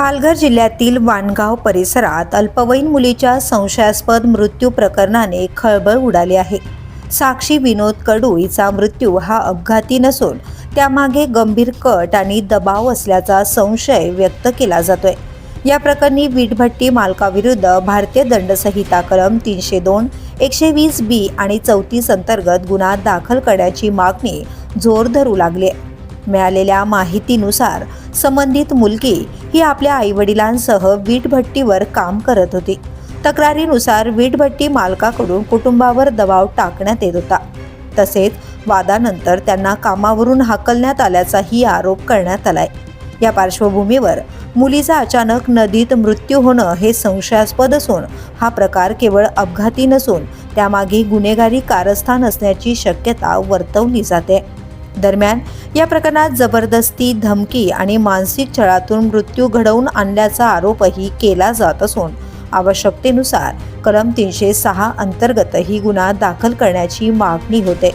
पालघर जिल्ह्यातील वाणगाव परिसरात अल्पवयीन मुलीच्या संशयास्पद मृत्यू प्रकरणाने खळबळ उडाली आहे। साक्षी विनोद कडू हिचा मृत्यू हा अपघाती नसून त्यामागे गंभीर कट आणि दबाव असल्याचा संशय व्यक्त केला जातोय। या प्रकरणी वीटभट्टी मालकाविरुद्ध भारतीय दंडसंहिता कलम 302, 120 बी आणि 34 अंतर्गत गुन्हा दाखल करण्याची मागणी जोर धरू लागली आहे। मिळालेल्या माहितीनुसार संबंधित मुलगी ही आपल्या आईवडिलांसह वीटभट्टीवर काम करत होती। तक्रारीनुसार वीटभट्टी मालकाकडून कुटुंबावर दबाव टाकण्यात येत होता। तसेच वादानंतर त्यांना कामावरून हाकलण्यात आल्याचाही आरोप करण्यात आलाय। या पार्श्वभूमीवर मुलीचा अचानक नदीत मृत्यू होणं हे संशयास्पद असून हा प्रकार केवळ अपघाती नसून त्यामागे गुन्हेगारी कारस्थान असण्याची शक्यता वर्तवली जाते। दरम्यान या प्रकरणात जबरदस्ती, धमकी आणि मानसिक छळातून मृत्यू घडवून आणल्याचा आरोपही केला जात असून आवश्यकतेनुसार कलम 306 अंतर्गतही गुन्हा दाखल करण्याची मागणी होते।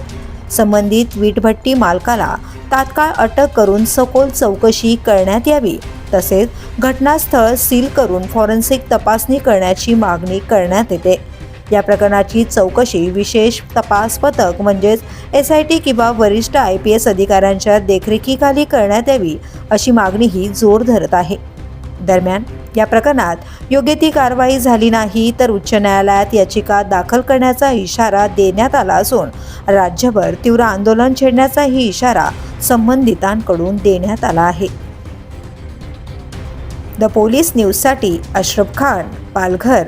संबंधित वीटभट्टी मालकाला तात्काळ अटक करून सखोल चौकशी करण्यात यावी, तसेच घटनास्थळ सील करून फॉरेन्सिक तपासणी करण्याची मागणी करण्यात येते। या प्रकरणाची चौकशी विशेष तपास पथक म्हणजेच SIT किंवा वरिष्ठ IPS अधिकाऱ्यांच्या देखरेखीखाली करण्यात यावी अशी मागणीही जोर धरत आहे। दरम्यान या प्रकरणात योग्य ती कारवाई झाली नाही तर उच्च न्यायालयात याचिका दाखल करण्याचा इशारा देण्यात आला असून राज्यभर तीव्र आंदोलन छेडण्याचाही इशारा संबंधितांकडून देण्यात आला आहे। द पोलीस न्यूजसाठी अशरफ खान, पालघर।